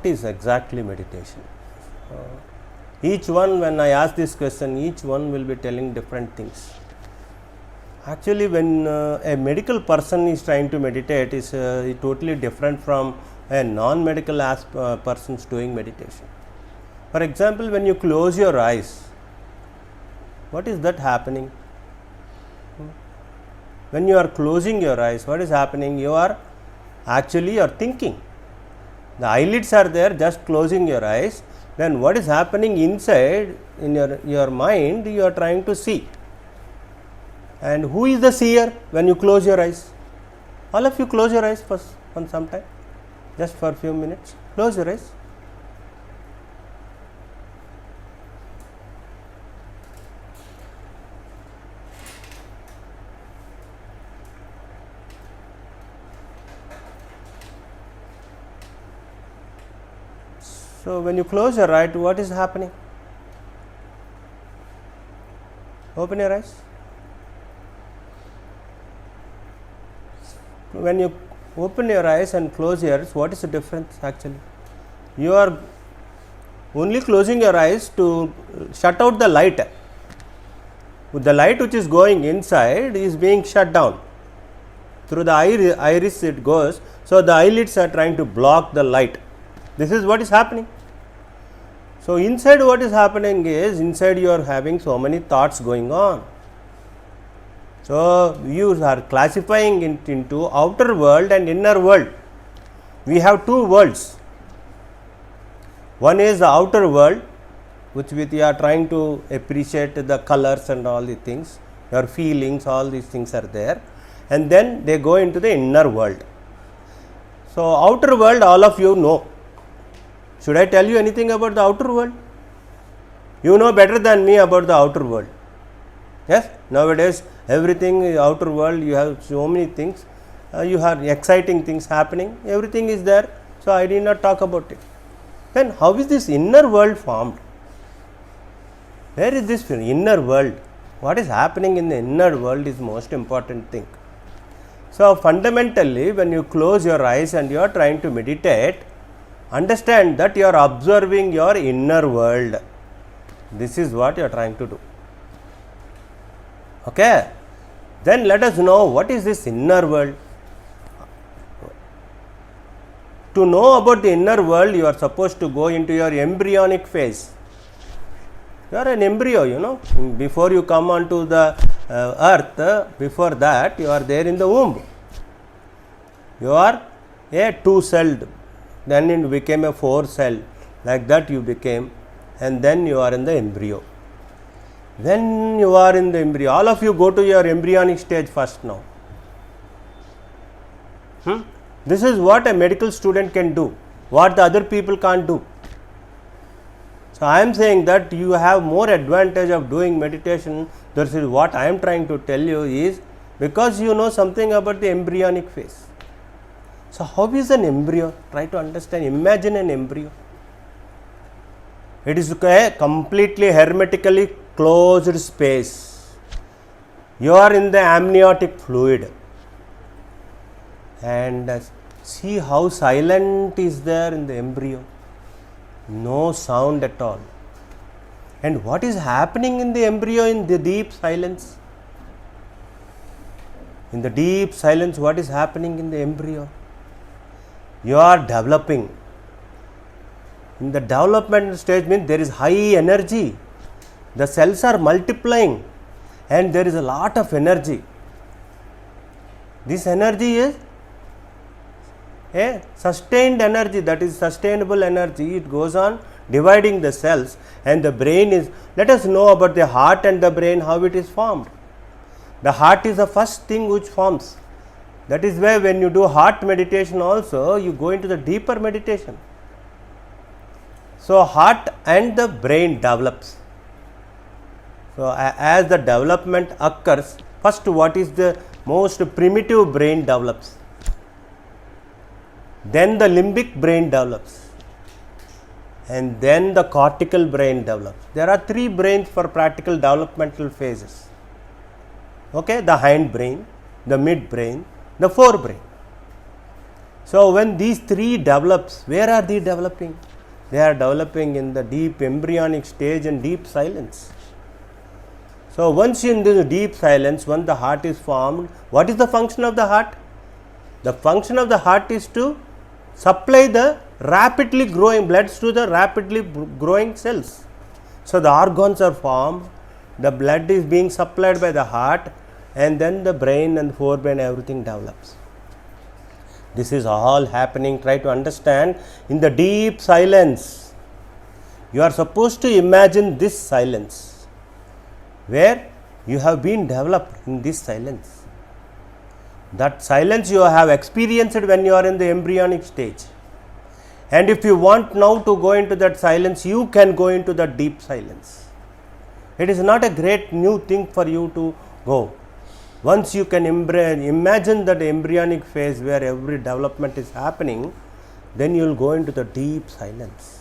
what is exactly meditation? Each one, when I ask this question, each one will be telling different things. Actually, when a medical person is trying to meditate, is totally different from a non-medical persons doing meditation. For example, when you close your eyes, what is that happening? When you are closing your eyes, what is happening? You are thinking. The eyelids are there, just closing your eyes. Then what is happening inside in your mind? You are trying to see. And who is the seer when you close your eyes? All of you close your eyes for some time, just for a few minutes. Close your eyes. So, when you close your eyes, what is happening? Open your eyes. When you open your eyes and close your eyes, what is the difference actually? You are only closing your eyes to shut out the light. The light which is going inside is being shut down. Through the iris it goes, so the eyelids are trying to block the light. This is what is happening. So, inside what is happening is, inside you are having so many thoughts going on. So, you are classifying it into outer world and inner world. We have two worlds. One is the outer world, which we are trying to appreciate the colors and all the things, your feelings, all these things are there, and then they go into the inner world. So, outer world all of you know. Should I tell you anything about the outer world? You know better than me about the outer world. Yes, nowadays everything outer world, you have so many things, you have exciting things happening, everything is there. So, I did not talk about it. Then how is this inner world formed? Where is this inner world? What is happening in the inner world is most important thing. So, fundamentally when you close your eyes and you are trying to meditate, understand that you are observing your inner world. This is what you are trying to do. Okay. Then let us know what is this inner world. To know about the inner world, you are supposed to go into your embryonic phase. You are an embryo, you know. Before you come onto the earth, before that you are there in the womb. You are a 2-celled, then it became a 4-cell, like that you became, and then you are in the embryo. When you are in the embryo, all of you go to your embryonic stage first now. This is what a medical student can do, what the other people can't do. So, I am saying that you have more advantage of doing meditation. This is what I am trying to tell you is, because you know something about the embryonic phase. So, how is an embryo? Try to understand. Imagine an embryo. It is a completely hermetically closed space. You are in the amniotic fluid. And see how silent is there in the embryo. No sound at all. And what is happening in the embryo in the deep silence? In the deep silence, what is happening in the embryo? You are developing. In the development stage means there is high energy. The cells are multiplying and there is a lot of energy. This energy is a sustained energy, that is sustainable energy. It goes on dividing the cells, and the brain is, let us know about the heart and the brain, how it is formed. The heart is the first thing which forms. That is why when you do heart meditation also, you go into the deeper meditation. So, heart and the brain develops. So, as the development occurs, first what is the most primitive brain develops. Then the limbic brain develops, and then the cortical brain develops. There are 3 brains for practical developmental phases. Okay, the hind brain, the mid brain, the forebrain. So, So when these three develops, where are they developing? They are developing in the deep embryonic stage and deep silence. So once in the deep silence, when the heart is formed, what is the function of the heart? The function of the heart is to supply the rapidly growing blood to the rapidly growing cells. So the organs are formed, the blood is being supplied by the heart, and then the brain and forebrain, everything develops. This is all happening. Try to understand in the deep silence. You are supposed to imagine this silence where you have been developed in this silence. That silence you have experienced when you are in the embryonic stage. And if you want now to go into that silence, you can go into that deep silence. It is not a great new thing for you to go. Once you can imagine that embryonic phase where every development is happening, then you will go into the deep silence.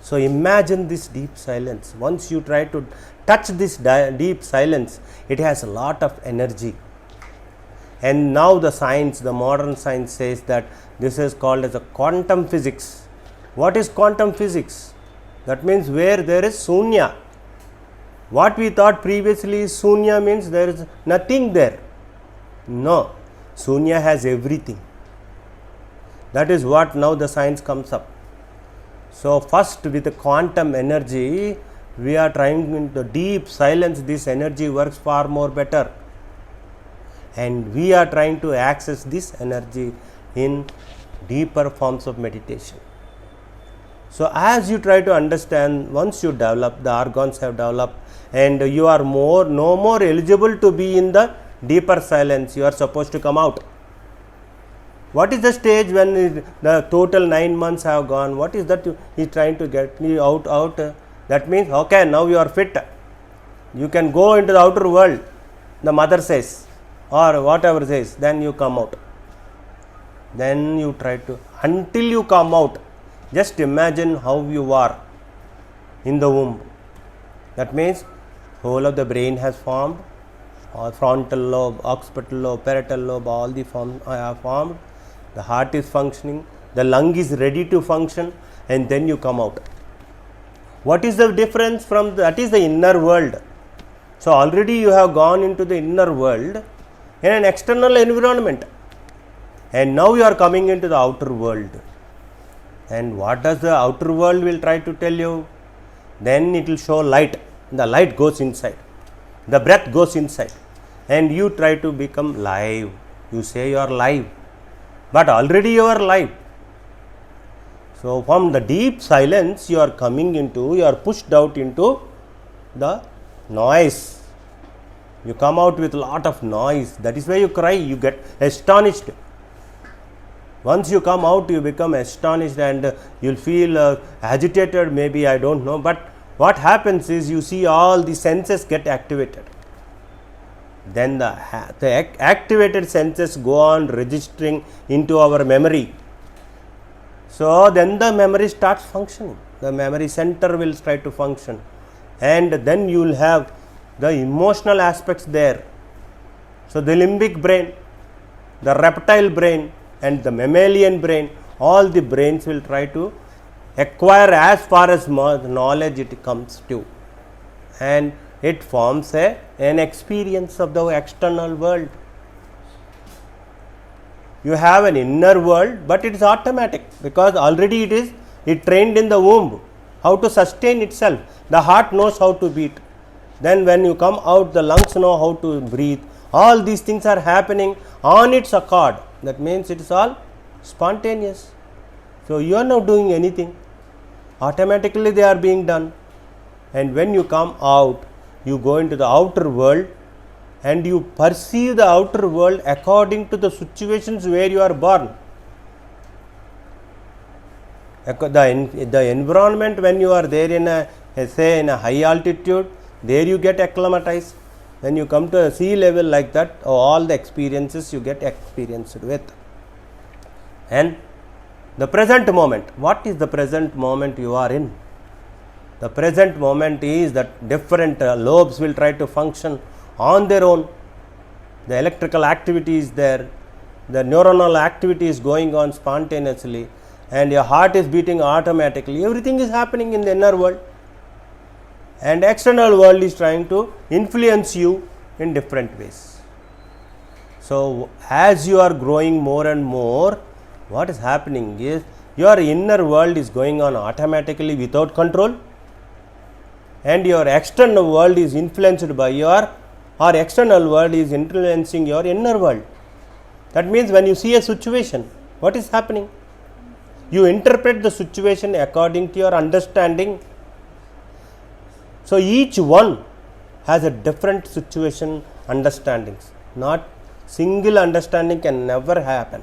So imagine this deep silence. Once you try to touch this deep silence, it has a lot of energy. And now the science, the modern science says that this is called as a quantum physics. What is quantum physics? That means where there is shunya. What we thought previously shunya means there is nothing there. No, shunya has everything. That is what now the science comes up. So first with the quantum energy, we are trying in the deep silence, this energy works far more better. And we are trying to access this energy in deeper forms of meditation. So as you try to understand, once you develop, the organs have developed, and you are no more eligible to be in the deeper silence, you are supposed to come out. What is the stage when the total 9 months have gone? What is that he is trying to get you out? That means, okay, now you are fit. You can go into the outer world, the mother says, or whatever says, then you come out. Then you try to, until you come out, just imagine how you are in the womb. That means whole of the brain has formed, or frontal lobe, occipital lobe, parietal lobe, all the are formed. The heart is functioning, the lung is ready to function, and then you come out. What is the difference from that? Is the inner world. So already you have gone into the inner world in an external environment, and now you are coming into the outer world. And what does the outer world will try to tell you? Then it will show light. The light goes inside, the breath goes inside, and you try to become live. You say you are live, but already you are live. So from the deep silence you are coming into, you are pushed out into the noise. You come out with a lot of noise. That is why you cry, you get astonished. Once you come out, you become astonished and you will feel agitated, maybe, I don't know. But what happens is you see all the senses get activated. Then the activated senses go on registering into our memory. So then the memory starts functioning. The memory center will try to function. And then you will have the emotional aspects there. So the limbic brain, the reptile brain, and the mammalian brain, all the brains will try to acquire as far as knowledge it comes to, and it forms an experience of the external world. You have an inner world, but it is automatic, because already it trained in the womb how to sustain itself. The heart knows how to beat. Then when you come out, the lungs know how to breathe. All these things are happening on its accord. That means it is all spontaneous. So you are not doing anything. Automatically they are being done. And when you come out, you go into the outer world and you perceive the outer world according to the situations where you are born. The environment, when you are there in a high altitude, there you get acclimatized. When you come to a sea level like that, all the experiences you get experienced with. And the present moment, what is the present moment you are in? The present moment is that different lobes will try to function on their own. The electrical activity is there, the neuronal activity is going on spontaneously, and your heart is beating automatically. Everything is happening in the inner world, and external world is trying to influence you in different ways. So as you are growing more and more, what is happening is your inner world is going on automatically without control, and your external world is influenced by your, or external world is influencing your inner world. That means when you see a situation, what is happening? You interpret the situation according to your understanding. So each one has a different situation understandings. Not single understanding can never happen.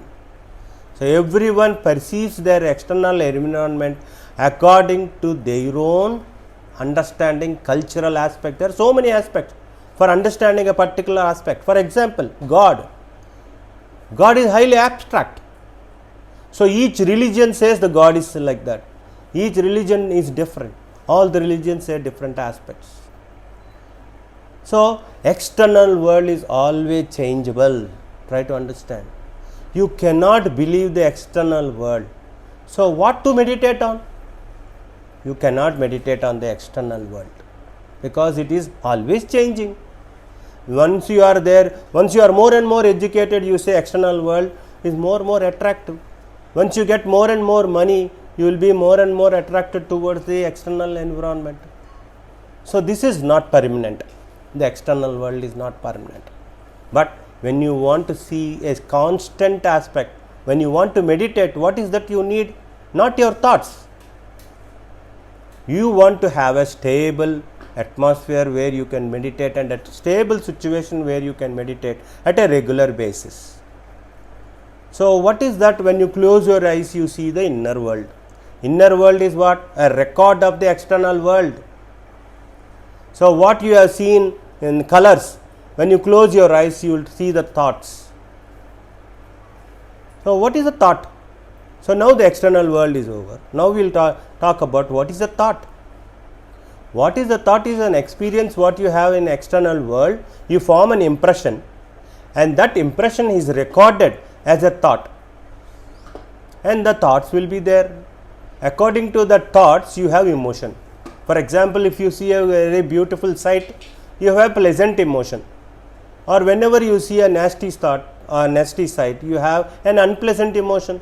So everyone perceives their external environment according to their own understanding, cultural aspect. There are so many aspects for understanding a particular aspect. For example, God. God is highly abstract. So each religion says the God is like that. Each religion is different. All the religions say different aspects. So external world is always changeable. Try to understand. You cannot believe the external world. So what to meditate on? You cannot meditate on the external world, because it is always changing. Once you are there, once you are more and more educated, you say external world is more attractive. Once you get more and more money, you will be more and more attracted towards the external environment. So this is not permanent. The external world is not permanent. But when you want to see a constant aspect, when you want to meditate, what is that you need? Not your thoughts. You want to have a stable atmosphere where you can meditate, and a stable situation where you can meditate at a regular basis. So what is that? When you close your eyes, you see the inner world. Inner world is what? A record of the external world. So what you have seen in colors, when you close your eyes, you will see the thoughts. So what is a thought? So now the external world is over. Now we will talk about what is a thought. What is a thought? Is an experience what you have in external world. You form an impression, and that impression is recorded as a thought, and the thoughts will be there. According to the thoughts, you have emotion. For example, if you see a very beautiful sight, you have pleasant emotion, or whenever you see a nasty thought or nasty sight, you have an unpleasant emotion.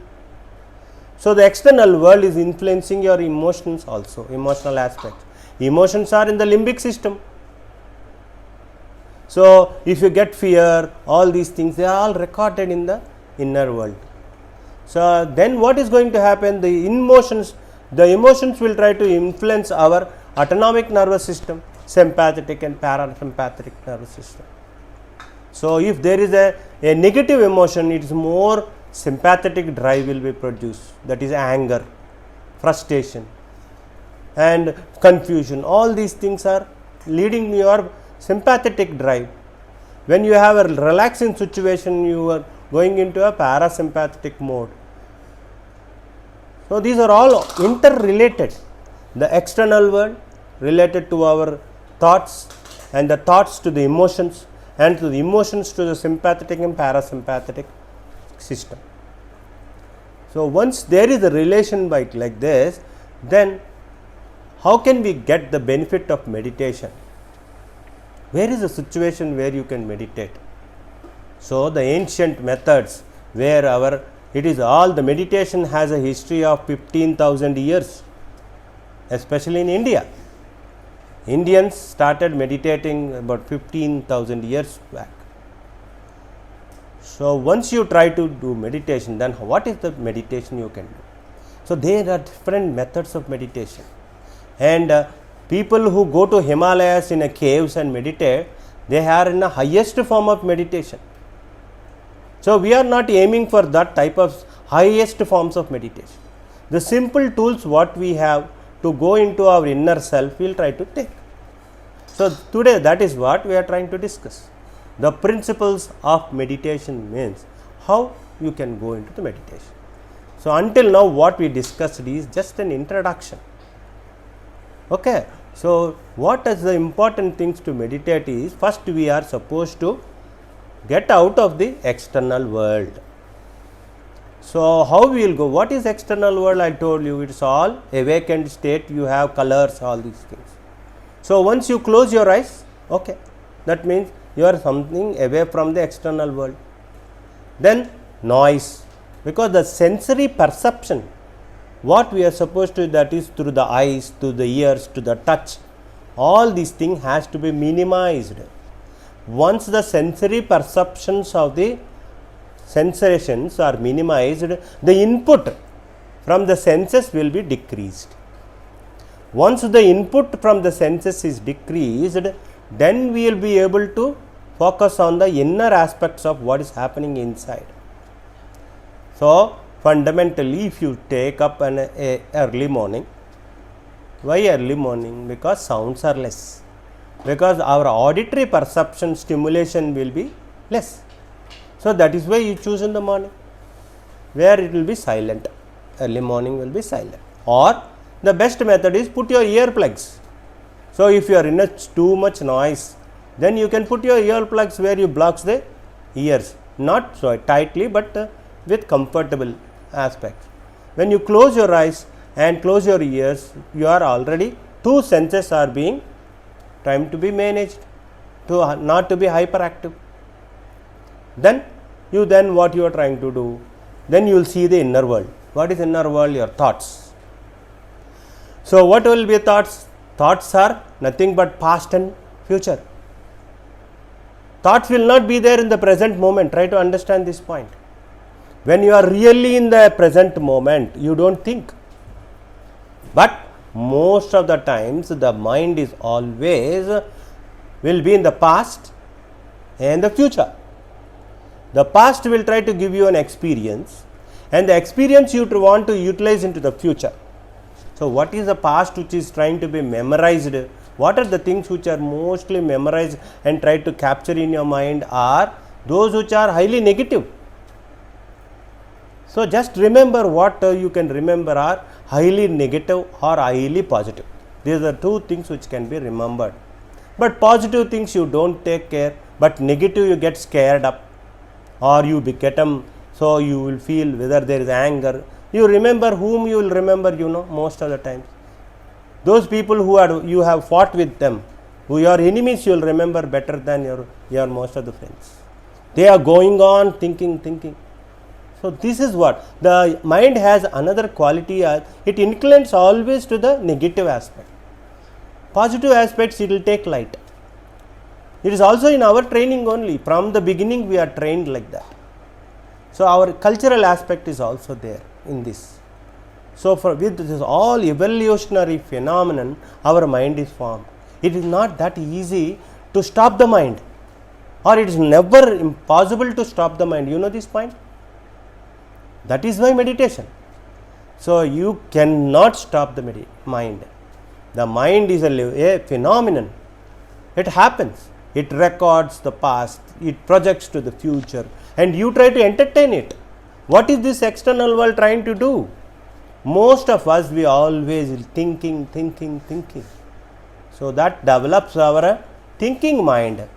So the external world is influencing your emotions also, emotional aspects. Emotions are in the limbic system. So if you get fear, all these things, they are all recorded in the inner world. So then what is going to happen? The emotions will try to influence our autonomic nervous system, sympathetic and parasympathetic nervous system. So if there is a negative emotion, it is more sympathetic drive will be produced, that is anger, frustration and confusion. All these things are leading your sympathetic drive. When you have a relaxing situation, you are going into a parasympathetic mode. So these are all interrelated. The external world related to our thoughts, and the thoughts to the emotions, and to the emotions to the sympathetic and parasympathetic system. So once there is a relation like this, then how can we get the benefit of meditation? Where is the situation where you can meditate? So the ancient methods where it is all the meditation has a history of 15,000 years, especially in India. Indians started meditating about 15,000 years back. So once you try to do meditation, then what is the meditation you can do? So there are different methods of meditation, and people who go to Himalayas in a caves and meditate, they are in the highest form of meditation. So we are not aiming for that type of highest forms of meditation. The simple tools what we have to go into our inner self, we will try to take. So today that is what we are trying to discuss. The principles of meditation means how you can go into the meditation. So until now what we discussed is just an introduction. Okay. So what is the important things to meditate is, first we are supposed to get out of the external world. So, how we will go? What is external world? I told you, it's all awakened state, you have colors, all these things. So, once you close your eyes, okay, that means you are something away from the external world. Then noise, because the sensory perception, what we are supposed to, that is through the eyes, to the ears, to the touch, all these things has to be minimized. Once the sensory perceptions of the sensations are minimized, the input from the senses will be decreased. Once the input from the senses is decreased, then we will be able to focus on the inner aspects of what is happening inside. So, fundamentally, if you take up an early morning, why early morning? Because sounds are less, because our auditory perception stimulation will be less. So, that is why you choose in the morning, where it will be silent. Early morning will be silent. Or the best method is put your earplugs. So, if you are in too much noise, then you can put your earplugs where you blocks the ears, not so tightly, but with comfortable aspects. When you close your eyes and close your ears, you are already, two senses are being trying to be managed, to not to be hyperactive. Then what you are trying to do? Then you will see the inner world. What is inner world? Your thoughts. So, what will be thoughts? Thoughts are nothing but past and future. Thoughts will not be there in the present moment. Try to understand this point. When you are really in the present moment, you don't think. But most of the times, the mind is always will be in the past and the future. The past will try to give you an experience, and the experience you want to utilize into the future. So, what is the past which is trying to be memorized? What are the things which are mostly memorized and try to capture in your mind are those which are highly negative. So, just remember what you can remember are highly negative or highly positive. These are two things which can be remembered. But positive things you don't take care, but negative you get scared up, or you become, so you will feel whether there is anger. You remember whom you will remember, most of the times. Those people who you have fought with them, who your enemies, you will remember better than your most of the friends. They are going on thinking. So, this is what the mind has another quality, it inclines always to the negative aspect. Positive aspects it will take light. It is also in our training only. From the beginning we are trained like that. So, our cultural aspect is also there in this. So, with this all evolutionary phenomenon, our mind is formed. It is not that easy to stop the mind, or it is never impossible to stop the mind. You know this point? That is why meditation. So, you cannot stop the mind. The mind is a phenomenon. It happens. It records the past. It projects to the future. And you try to entertain it. What is this external world trying to do? Most of us, we always thinking. So, that develops our thinking mind.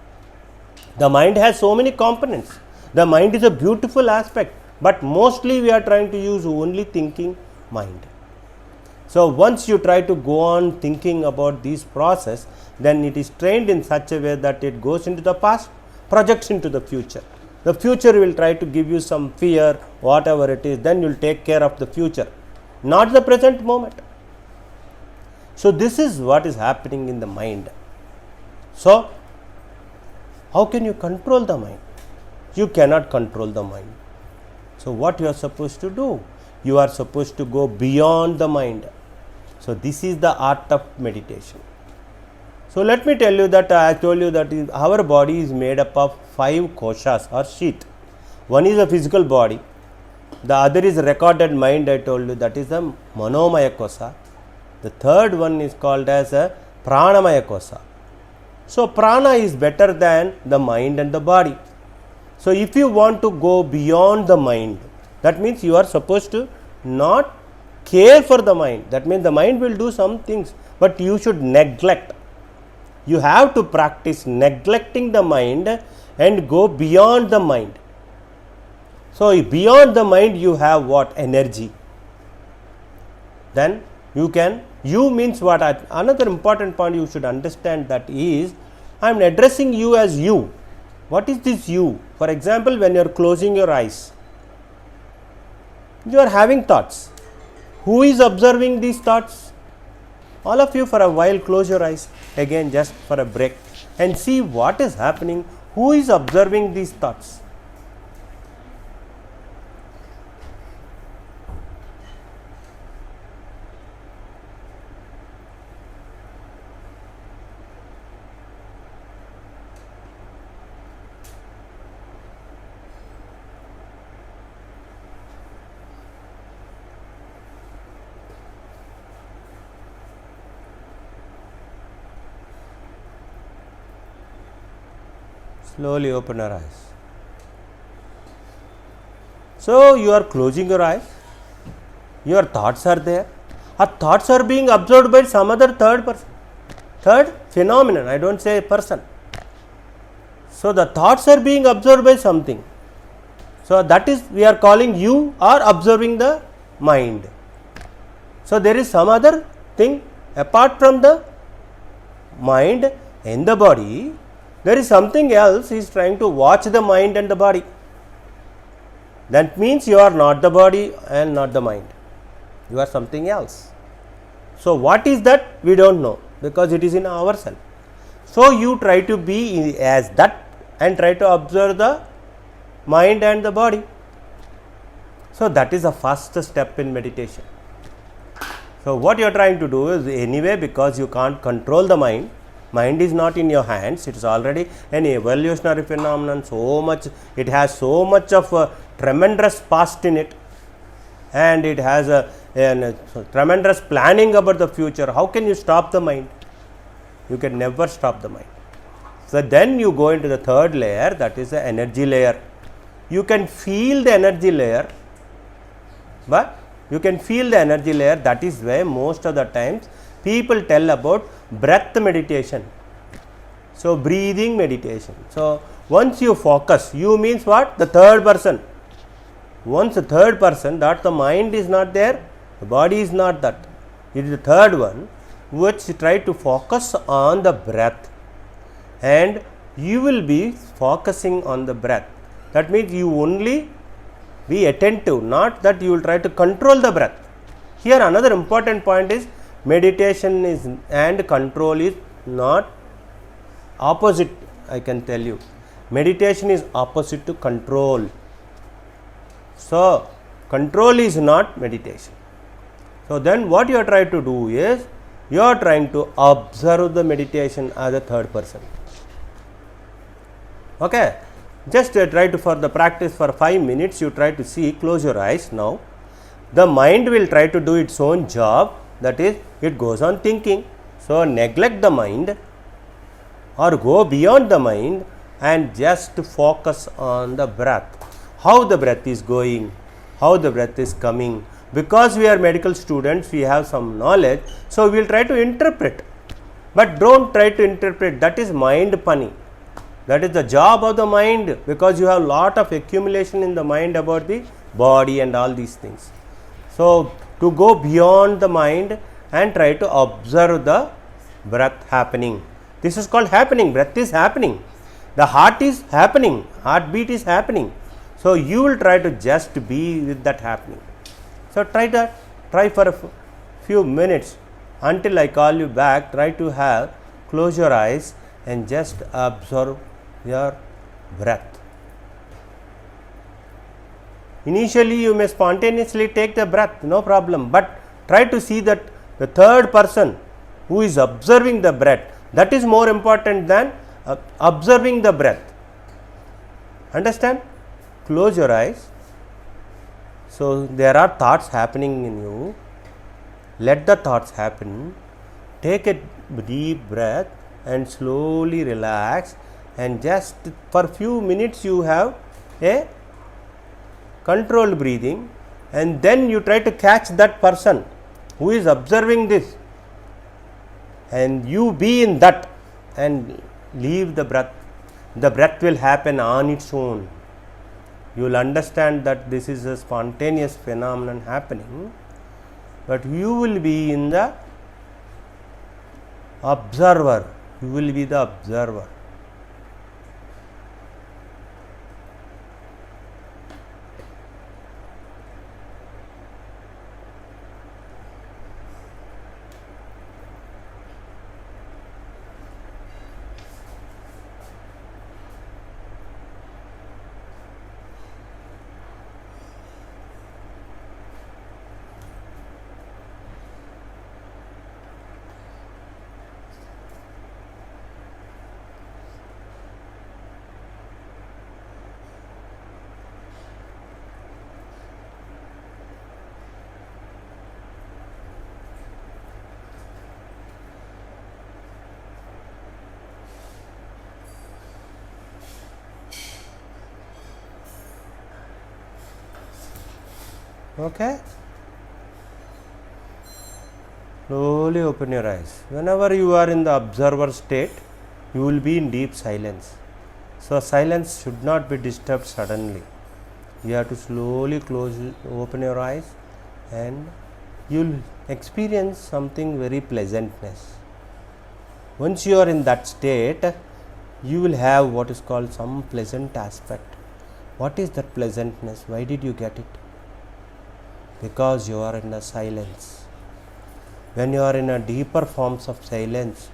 The mind has so many components. The mind is a beautiful aspect. But mostly we are trying to use only thinking mind. So, once you try to go on thinking about this process, then it is trained in such a way that it goes into the past, projects into the future. The future will try to give you some fear, whatever it is, then you will take care of the future, not the present moment. So, this is what is happening in the mind. So, how can you control the mind? You cannot control the mind. So, what you are supposed to do? You are supposed to go beyond the mind. So, this is the art of meditation. So, let me tell you that I told you that our body is made up of 5 koshas or sheath. One is a physical body, the other is recorded mind, I told you, that is a manomaya kosha. The third one is called as a pranamaya kosha. So, prana is better than the mind and the body. So, if you want to go beyond the mind, that means you are supposed to not care for the mind. That means the mind will do some things, but you should neglect. You have to practice neglecting the mind and go beyond the mind. So, beyond the mind you have what? Energy. Then you can, you means what? Another important point you should understand, that is, I am addressing you as you. What is this you? For example, when you are closing your eyes, you are having thoughts. Who is observing these thoughts? All of you, for a while close your eyes again, just for a break, and see what is happening. Who is observing these thoughts? Slowly open your eyes. So, you are closing your eyes, your thoughts are there. Our thoughts are being observed by some other third person, third phenomenon, I do not say person. So, the thoughts are being observed by something. So, that is, we are calling you are observing the mind. So, there is some other thing apart from the mind in the body. There is something else is trying to watch the mind and the body. That means you are not the body and not the mind. You are something else. So, what is that? We do not know, because it is in ourselves. So, you try to be as that and try to observe the mind and the body. So, that is the first step in meditation. So, what you are trying to do is, anyway, because you can't control the mind, mind is not in your hands, it is already an evolutionary phenomenon, so much, it has so much of a tremendous past in it, and it has a tremendous planning about the future. How can you stop the mind? You can never stop the mind. So, then you go into the third layer, that is the energy layer. You can feel the energy layer, but you can feel the energy layer. That is why most of the times people tell about breath meditation. So, breathing meditation. So, once you focus, you means what? The third person. Once the third person, that the mind is not there, the body is not that. It is the third one which try to focus on the breath, and you will be focusing on the breath. That means you only be attentive, not that you will try to control the breath. Here another important point is, meditation is and control is not opposite, I can tell you. Meditation is opposite to control. So, control is not meditation. So, then what you are trying to do is, you are trying to observe the meditation as a third person. Okay. Just try to, for the practice for 5 minutes, you try to see, close your eyes now. The mind will try to do its own job, that is, it goes on thinking. So, neglect the mind or go beyond the mind and just focus on the breath. How the breath is going, how the breath is coming. Because we are medical students, we have some knowledge, so we will try to interpret. But do not try to interpret, that is mind punny. That is the job of the mind, because you have lot of accumulation in the mind about the body and all these things. So, to go beyond the mind and try to observe the breath happening. This is called happening, breath is happening. The heart is happening, heartbeat is happening. So, you will try to just be with that happening. So, try that, try for a few minutes until I call you back. Try to have, close your eyes and just observe your breath. Initially, you may spontaneously take the breath, no problem, but try to see that the third person who is observing the breath, that is more important than observing the breath. Understand? Close your eyes. So, there are thoughts happening in you. Let the thoughts happen. Take a deep breath and slowly relax, and just for few minutes you have a controlled breathing, and then you try to catch that person who is observing this, and you be in that and leave the breath. The breath will happen on its own. you will understand that this is a spontaneous phenomenon happening, but you will be in the observer, you will be the observer. Okay, slowly open your eyes. Whenever you are in the observer state, you will be in deep silence. So silence should not be disturbed suddenly. You have to slowly open your eyes, and you will experience something very pleasantness. Once you are in that state, you will have what is called some pleasant aspect. What is that pleasantness? Why did you get it? Because you are in a silence. When you are in a deeper forms of silence,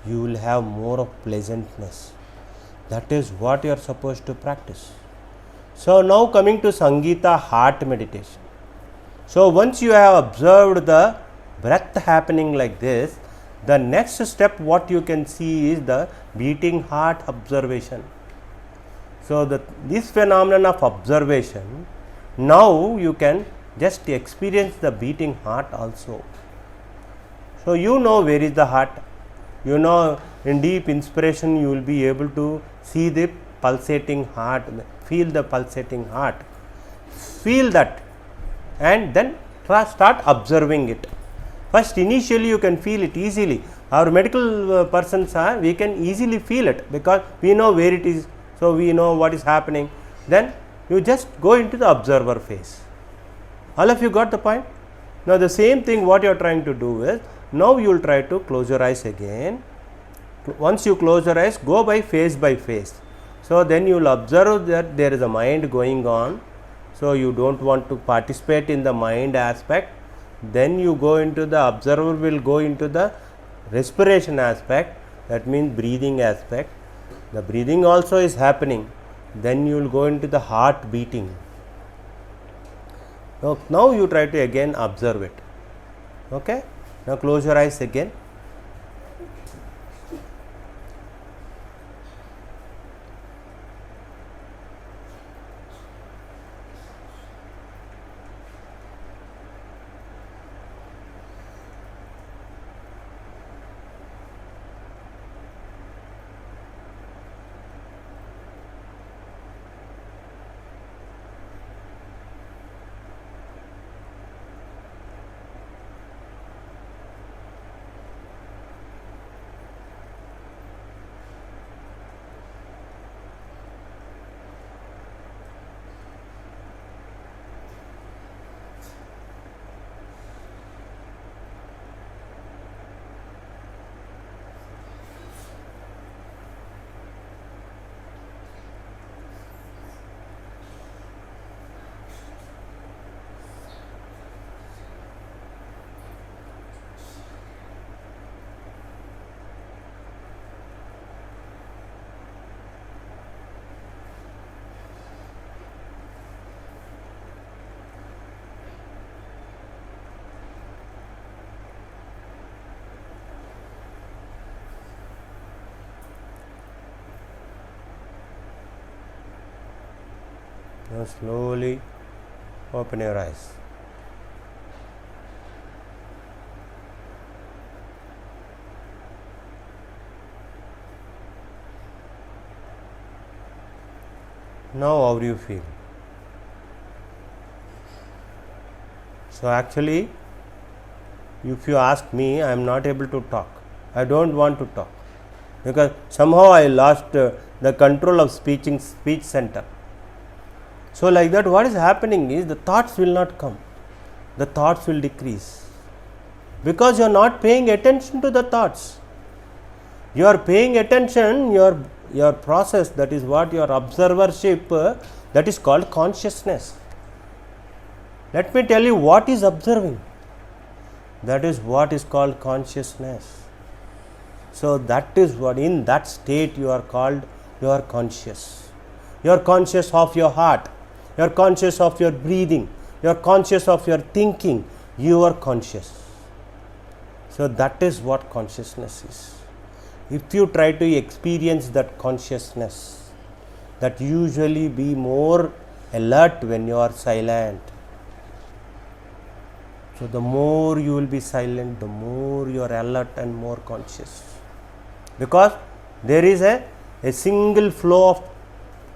you will have more of pleasantness. That is what you are supposed to practice. So now coming to Sangeeta heart meditation. So once you have observed the breath happening like this, the next step what you can see is the beating heart observation. So this phenomenon of observation, now you can just experience the beating heart also. So you know where is the heart. You know, in deep inspiration you will be able to see the pulsating heart, feel the pulsating heart, feel that, and then start observing it. First initially you can feel it easily. Our medical persons are, we can easily feel it because we know where it is, so we know what is happening. Then you just go into the observer phase. All of you got the point? Now the same thing what you are trying to do is, now you will try to close your eyes again. Once you close your eyes, go by phase. So then you will observe that there is a mind going on. So you don't want to participate in the mind aspect. Then you go into the observer will go into the respiration aspect, that means breathing aspect. The breathing also is happening. Then you will go into the heart beating. Now you try to again observe it. Okay, now close your eyes again. Now slowly open your eyes. Now how do you feel? So actually, if you ask me, I am not able to talk. I don't want to talk because somehow I lost the control of speech center. So like that, what is happening is the thoughts will not come, the thoughts will decrease, because you are not paying attention to the thoughts. You are paying attention your process, that is what your observership, that is called consciousness. Let me tell you what is observing. That is what is called consciousness. So that is what, in that state you are called, you are conscious. You are conscious of your heart, you are conscious of your breathing, you are conscious of your thinking, you are conscious. So that is what consciousness is. If you try to experience that consciousness, that usually be more alert when you are silent. So the more you will be silent, the more you are alert and more conscious, because there is a single flow of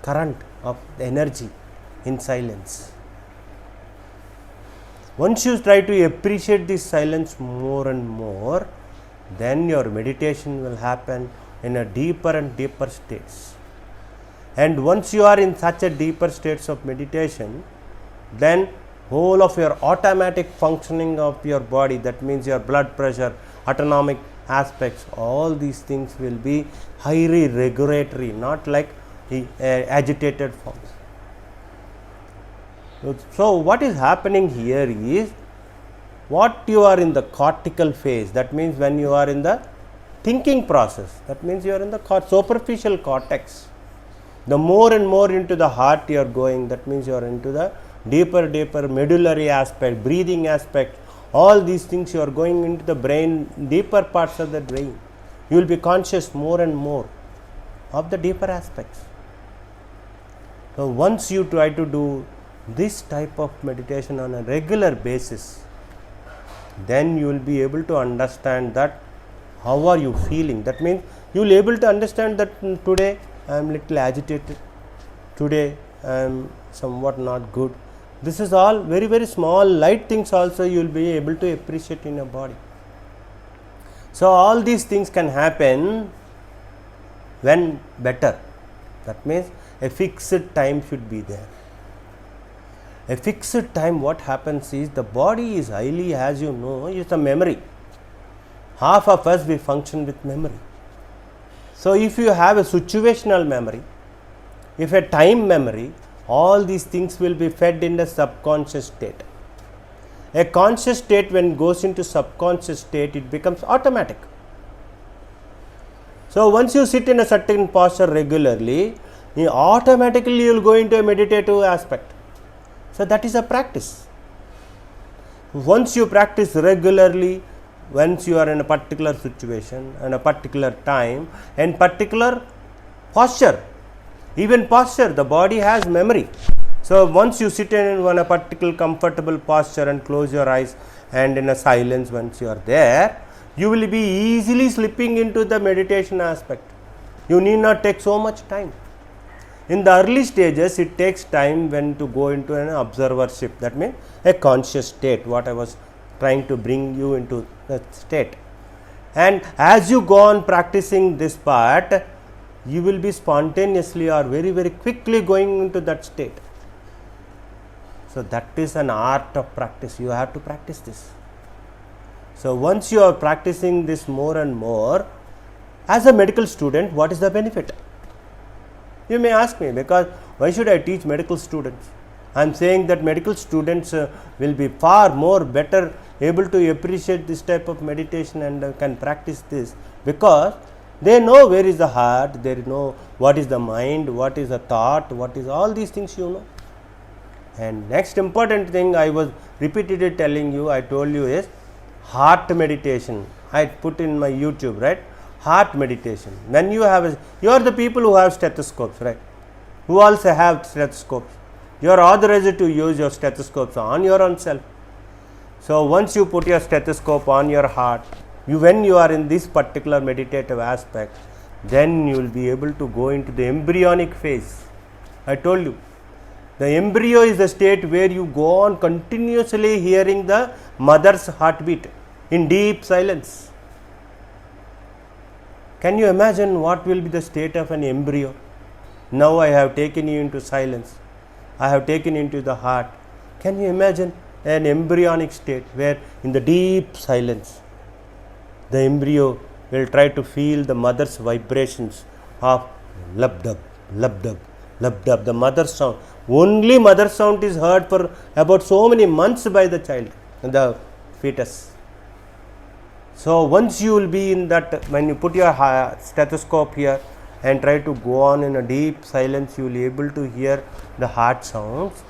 current of energy in silence. Once you try to appreciate this silence more and more, then your meditation will happen in a deeper and deeper states. And once you are in such a deeper states of meditation, then whole of your automatic functioning of your body, that means your blood pressure, autonomic aspects, all these things will be highly regulatory, not like agitated forms. So what is happening here is, what you are in the cortical phase, that means when you are in the thinking process, that means you are in the superficial cortex. The more and more into the heart you are going, that means you are into the deeper medullary aspect, breathing aspect, all these things you are going into the brain, deeper parts of the brain. You will be conscious more and more of the deeper aspects. So once you try to do this type of meditation on a regular basis, then you will be able to understand that how are you feeling. That means you will be able to understand that today I am little agitated, today I am somewhat not good. This is all very small light things also you will be able to appreciate in your body. So all these things can happen when better. That means a fixed time should be there. A fixed time, what happens is, the body is highly, as you know, is a memory. Half of us we function with memory. So if you have a situational memory, if a time memory, all these things will be fed in the subconscious state. A conscious state, when goes into subconscious state, it becomes automatic. So once you sit in a certain posture regularly, automatically you will go into a meditative aspect. So that is a practice. Once you practice regularly, once you are in a particular situation and a particular time and particular posture, even posture, the body has memory. So once you sit in a particular comfortable posture and close your eyes, and in a silence, once you are there, you will be easily slipping into the meditation aspect. You need not take so much time. In the early stages, it takes time when to go into an observership, that means a conscious state, what I was trying to bring you into that state. And as you go on practicing this part, you will be spontaneously or very quickly going into that state. So that is an art of practice. You have to practice this. So once you are practicing this more and more, as a medical student, what is the benefit? You may ask me, because why should I teach medical students? I am saying that medical students will be far more better able to appreciate this type of meditation and can practice this, because they know where is the heart, they know what is the mind, what is the thought, what is all these things, you know. And next important thing I was repeatedly telling you, I told you, is heart meditation. I put in my YouTube, right? Heart meditation. When you have, you are the people who have stethoscopes, right? Who also have stethoscopes. You are authorized to use your stethoscopes on your own self. So once you put your stethoscope on your heart, when you are in this particular meditative aspect, then you will be able to go into the embryonic phase. I told you, the embryo is the state where you go on continuously hearing the mother's heartbeat in deep silence. Can you imagine what will be the state of an embryo? Now I have taken you into silence. I have taken into the heart. Can you imagine an embryonic state where in the deep silence the embryo will try to feel the mother's vibrations of lub-dub, lub-dub, lub-dub, the mother sound. Only mother sound is heard for about so many months by the child, the fetus. So once you will be in that, when you put your stethoscope here and try to go on in a deep silence, you will be able to hear the heart sounds.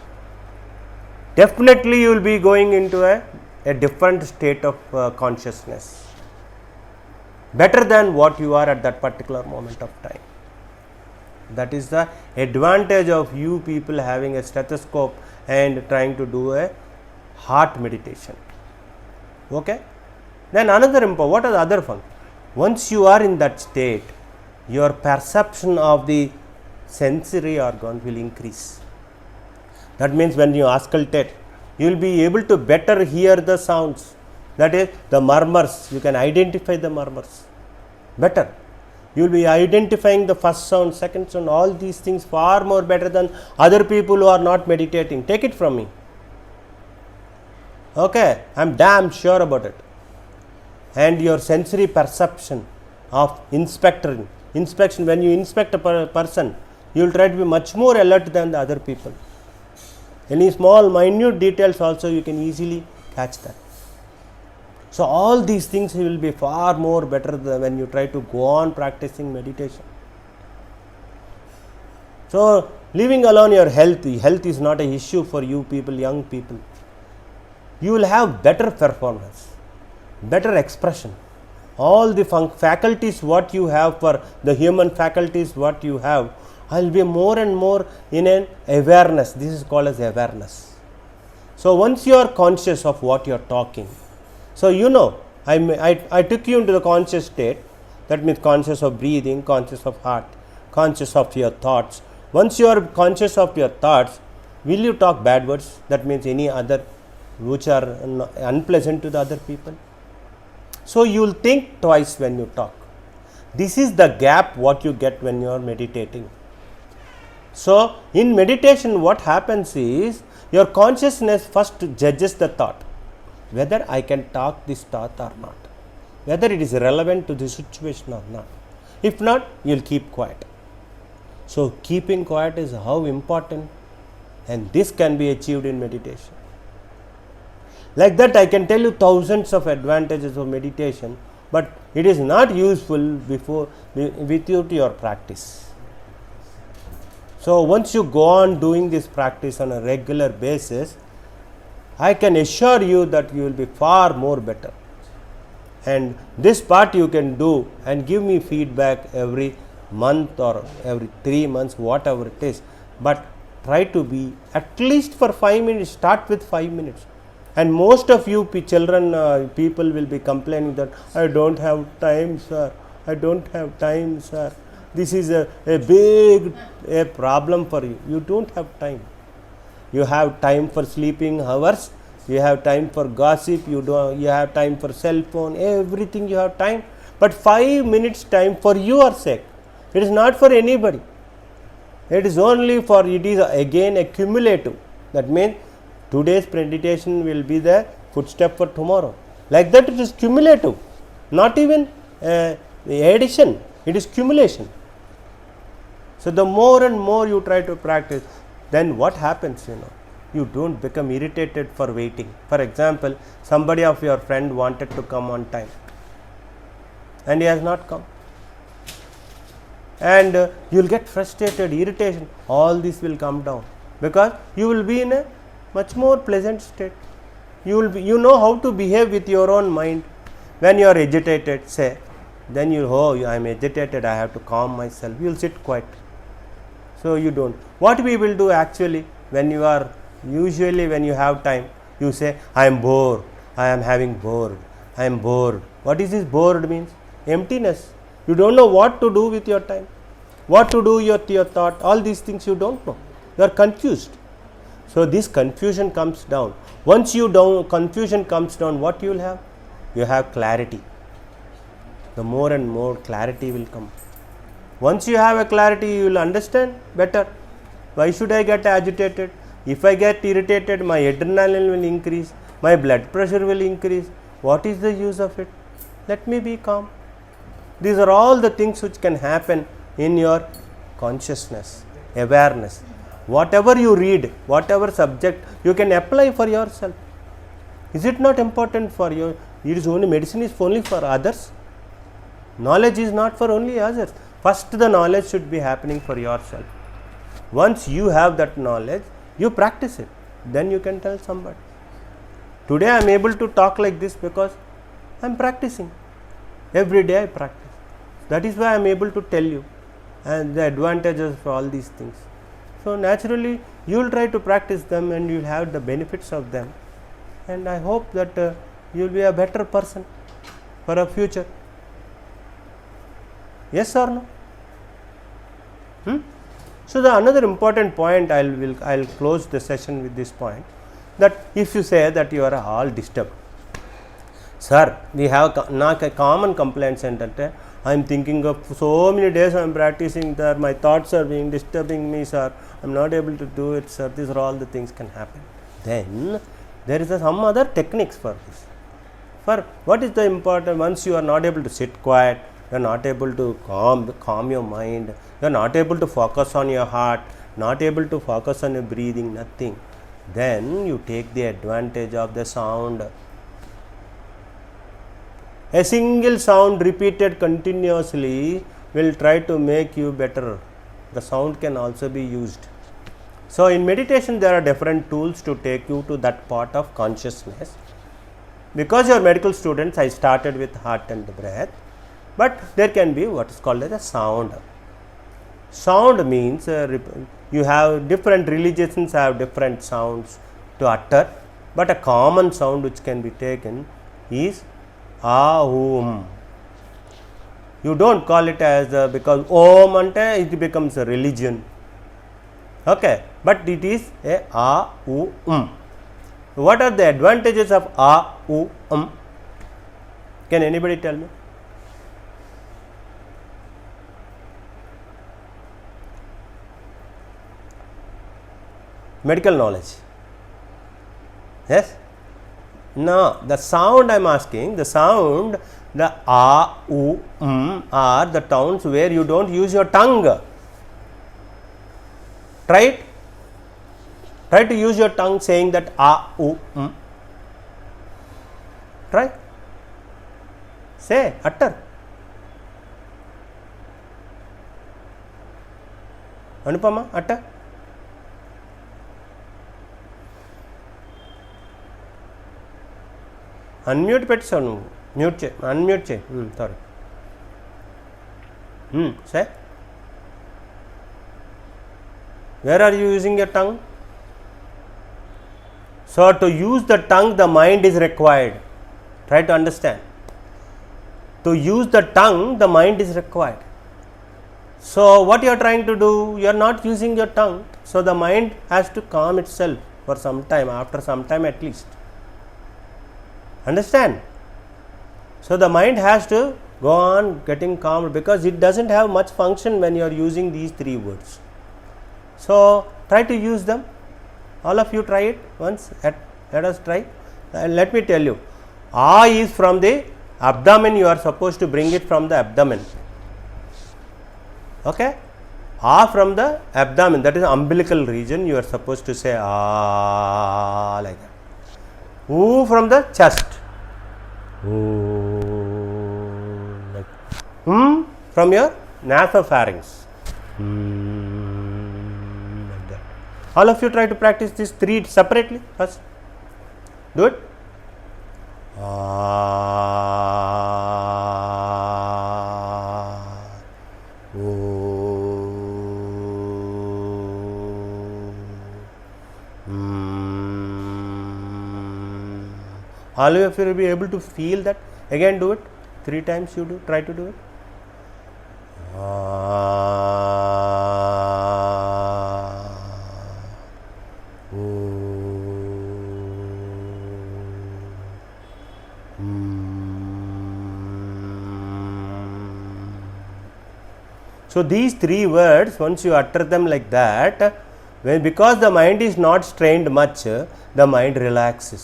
Definitely you will be going into a different state of consciousness, better than what you are at that particular moment of time. That is the advantage of you people having a stethoscope and trying to do a heart meditation. Okay. Then another what are the other fun? Once you are in that state, your perception of the sensory organ will increase. That means when you auscultate, you will be able to better hear the sounds. That is the murmurs. You can identify the murmurs better. You will be identifying the first sound, second sound, all these things far more better than other people who are not meditating. Take it from me. Okay, I am damn sure about it. And your sensory perception of inspection, when you inspect a person, you will try to be much more alert than the other people. Any small minute details also you can easily catch that. So all these things will be far more better than when you try to go on practicing meditation. So leaving alone your health is not an issue for you people, young people. You will have better performance, better expression. All the faculties what you have, for the human faculties what you have, I will be more and more in an awareness. This is called as awareness. So once you are conscious of what you are talking, so you know, I took you into the conscious state. That means conscious of breathing, conscious of heart, conscious of your thoughts. Once you are conscious of your thoughts, will you talk bad words? That means any other which are unpleasant to the other people. So you will think twice when you talk. This is the gap what you get when you are meditating. So in meditation what happens is, your consciousness first judges the thought, whether I can talk this thought or not, whether it is relevant to the situation or not. If not, you will keep quiet. So keeping quiet is how important, and this can be achieved in meditation. Like that I can tell you thousands of advantages of meditation, but it is not useful without your practice. So once you go on doing this practice on a regular basis, I can assure you that you will be far more better. And this part you can do and give me feedback every month or every 3 months, whatever it is. But try to be at least for 5 minutes, start with 5 minutes. And most of you children, people will be complaining that I don't have time, sir. I don't have time, sir. This is a big problem for you. You don't have time. You have time for sleeping hours. You have time for gossip. You have time for cell phone. Everything you have time. But 5 minutes time for your sake. It is not for anybody. It is only for, it is again a cumulative. That means today's meditation will be the footstep for tomorrow. Like that it is cumulative. Not even addition. It is accumulation. So the more and more you try to practice, then what happens, you don't become irritated for waiting. For example, somebody of your friend wanted to come on time and he has not come. And you will get frustrated, irritation, all this will come down because you will be in a much more pleasant state. You know how to behave with your own mind. When you are agitated, say, then I am agitated, I have to calm myself. You will sit quiet. So you don't. What we will do actually, usually when you have time, you say, I am bored, I am having bored, I am bored. What is this bored means? Emptiness. You don't know what to do with your time, what to do with your thought, all these things you don't know. You are confused. So this confusion comes down. Once confusion comes down, what you will have? You have clarity. The more and more clarity will come. Once you have a clarity, you will understand better. Why should I get agitated? If I get irritated, my adrenaline will increase, my blood pressure will increase. What is the use of it? Let me be calm. These are all the things which can happen in your consciousness, awareness. Whatever you read, whatever subject, you can apply for yourself. Is it not important for you? It is only, medicine is only for others. Knowledge is not for only others. First the knowledge should be happening for yourself. Once you have that knowledge, you practice it. Then you can tell somebody. Today I am able to talk like this because I am practicing. Every day I practice. That is why I am able to tell you and the advantages for all these things. So naturally you will try to practice them and you will have the benefits of them. And I hope that you will be a better person for a future. Yes or no? So the another important point, I'll close the session with this point, that if you say that you are all disturbed, sir, we have a common complaints center. I am thinking of so many days I am practicing, sir, my thoughts are being disturbing me, sir, I am not able to do it, sir. These are all the things can happen. Then there is some other techniques for this. For what is the important? Once you are not able to sit quiet, you are not able to calm your mind, you are not able to focus on your heart, not able to focus on your breathing, nothing. Then you take the advantage of the sound. A single sound repeated continuously will try to make you better. The sound can also be used. So in meditation there are different tools to take you to that part of consciousness. Because you are medical students, I started with heart and breath, but there can be what is called as a sound. Sound means you have different religions have different sounds to utter, but a common sound which can be taken is Aum. You don't call it as because Om ante it becomes a religion. Okay, but it is a Aum. What are the advantages of Aum? Can anybody tell me? Medical knowledge. Yes? No, the sound I am asking, the sound, the are the sounds where you don't use your tongue. Try it. Try to use your tongue saying that Try. Say, utter. Anupama, utter. Unmute పెట్టాను mute చే unmute చే sorry say where are you using your tongue? So to use the tongue the mind is required. Try to understand. To use the tongue the mind is required. So what you are trying to do, you are not using your tongue, so the mind has to calm itself for some time, after some time at least. Understand? So the mind has to go on getting calm because it doesn't have much function when you are using these three words. So try to use them. All of you try it once. Let us try. Let me tell you. A is from the abdomen. You are supposed to bring it from the abdomen. Okay? A from the abdomen, that is umbilical region. You are supposed to say like that. U from the chest. Like from your nasopharynx. Like that. All of you try to practice these three separately first. Do it. All of you will be able to feel that. Again do it. 3 times you do. Try to do it. So these 3 words, once you utter them like that, because the mind is not strained much, the mind relaxes.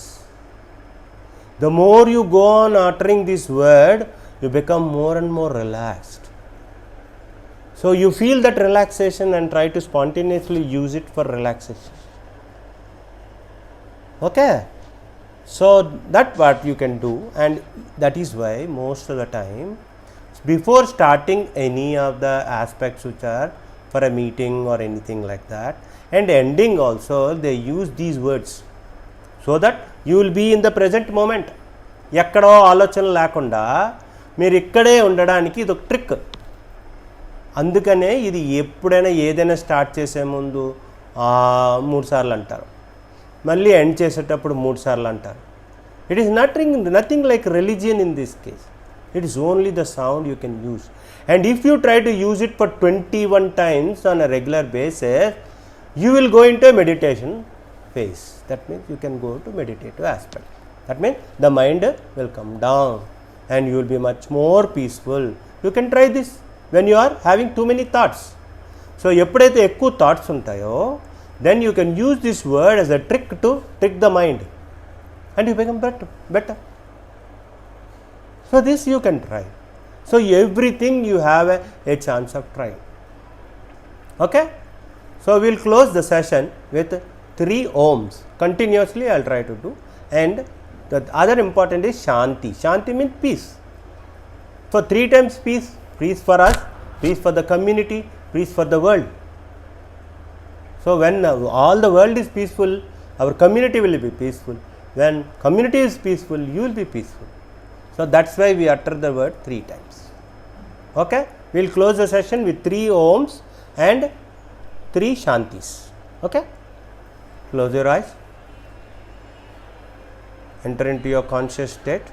The more you go on uttering this word, you become more and more relaxed. So you feel that relaxation and try to spontaneously use it for relaxation. Okay? So that's what you can do, and that is why most of the time, before starting any of the aspects which are for a meeting or anything like that, and ending also, they use these words so that you will be in the present moment. ఎక్కడో ఆలోచన లేకుండా మీరు ఇక్కడే ఉండడానికి ఇది ఒక trick. అందుకనే ఇది ఎప్పుడైనా ఏదైనా స్టార్ట్ చేసే ముందు 3 సార్లు అంటారు, మళ్ళీ ఎండ్ చేసేటప్పుడు 3 సార్లు అంటారు. It is nothing like religion in this case. It is only the sound you can use, and if you try to use it for 21 times on a regular basis, you will go into a meditation phase. That means you can go to meditative aspect. That means the mind will come down and you will be much more peaceful. You can try this when you are having too many thoughts. So ఎప్పుడైతే ఎక్కువ thoughts ఉంటాయో, then you can use this word as a trick to trick the mind, and you become better. So this you can try. So everything you have a chance of trying. Okay? So we will close the session with 3 ohms. Continuously I will try to do. And the other important is Shanti. Shanti means peace. For 3 times peace. Peace for us, peace for the community, peace for the world. So when all the world is peaceful, our community will be peaceful. When community is peaceful, you will be peaceful. So that's why we utter the word 3 times. Okay? We will close the session with 3 ohms and 3 shantis. Okay? Close your eyes. Enter into your conscious state.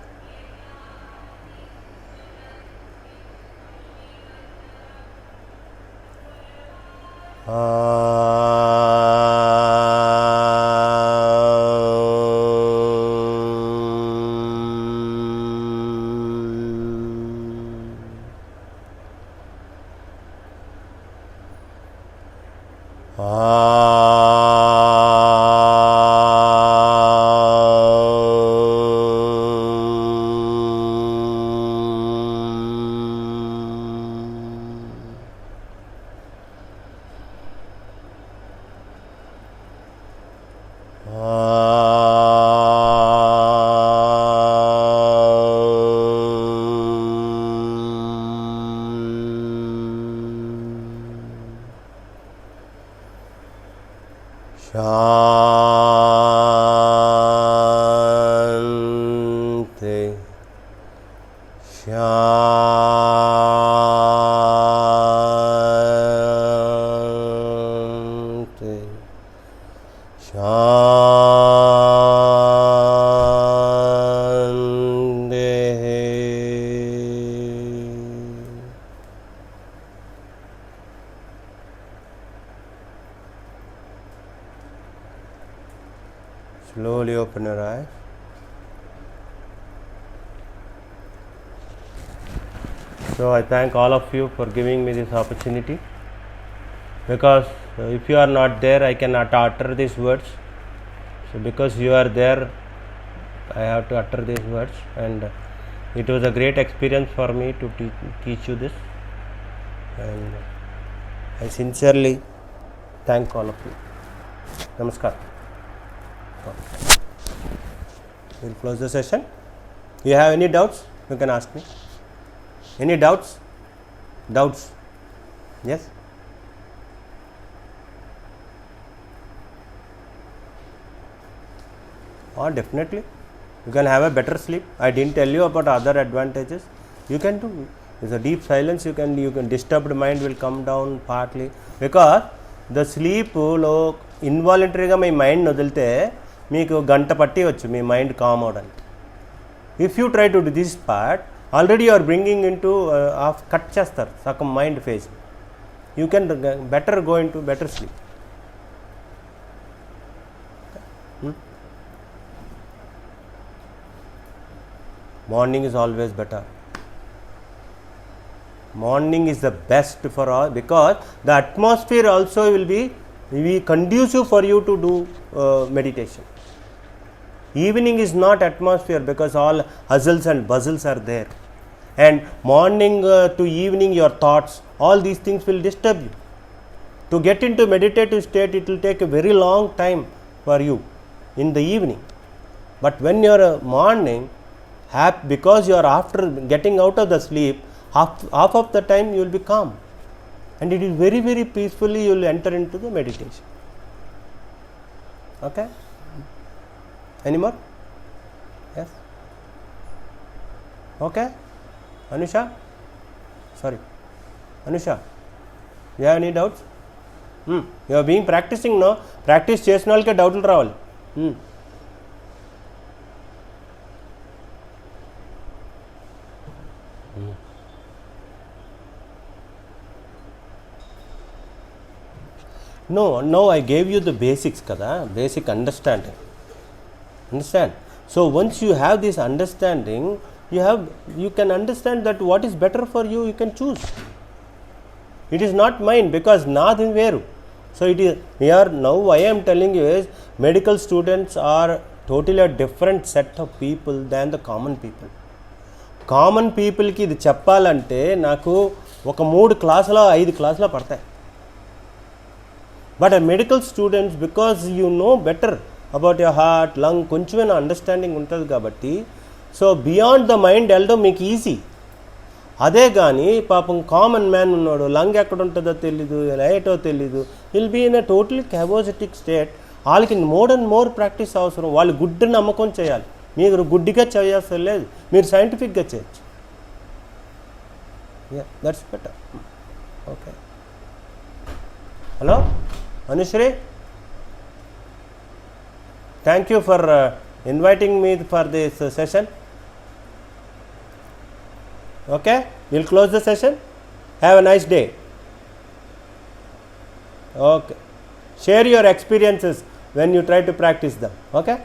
Shanti, Shanti, Shanti. Slowly open your eyes. So I thank all of you for giving me this opportunity, because if you are not there, I cannot utter these words. So because you are there, I have to utter these words, and it was a great experience for me to teach you this, and I sincerely thank all of you. Namaskar. We will close the session. You have any doubts? You can ask me. Any doubts? Doubts? Yes? Oh, definitely. You can have a better sleep. I didn't tell you about other advantages. You can do. It's a deep silence. You can disturbed mind will come down partly, because the sleep lo involuntaryగా మీ mind వదిలితే మీకు గంట పట్టి వచ్చు మీ mind calm అవడానికి. If you try to do this part, already you are bringing in to cut చేస్తారు సగం mind phase. You can better go into better sleep. Morning is always better. Morning is the best for all, because the atmosphere also will be be conducive for you to do meditation. Evening is not atmosphere because all hustles and bustles are there, and morning to evening your thoughts, all these things will disturb you. To get into meditative state, it will take a very long time for you in the evening. But when you are morning, because you are after getting out of the sleep, half of the time you will be calm, and it is very, very peacefully you will enter into the meditation. Okay? Any more? Yes? Okay? Anusha? Sorry. Anusha, you have any doubts? You are being practicing, no? Practice చేసిన వాళ్ళకే డౌట్లు రావాలి. No, I gave you the basics kada, basic understanding. Understand? So once you have this understanding, you can understand that what is better for you, you can choose. It is not mine because nothing veru. So it is here now I am telling you is medical students are totally a different set of people than the common people. Common people ki ఇది చెప్పాలంటే నాకు ఒక 3 క్లాసుల 5 క్లాసుల పడతాయి. But a medical students, because you know better about your heart, lung, కొంచెమైనా understanding ఉంటుంది కాబట్టి, సో బియాండ్ ద మైండ్ వెళ్ళడం మీకు ఈజీ. అదే కానీ పాపం కామన్ మ్యాన్ ఉన్నాడు, లంగ్ ఎక్కడ ఉంటుందో తెలీదు, ఏటో తెలీదు, will be in a totally క్యాబోజెటిక్ స్టేట్. వాళ్ళకి మోర్ అండ్ మోర్ ప్రాక్టీస్ అవసరం. వాళ్ళు గుడ్డి నమ్మకం చేయాలి. మీరు గుడ్డిగా చేయాల్సిన లేదు, మీరు సైంటిఫిక్గా చేయొచ్చు. That's better. Okay. Hello Anushree, thank you for inviting me for this session. Okay, we'll close the session. Have a nice day. Okay, share your experiences when you try to practice them. Okay.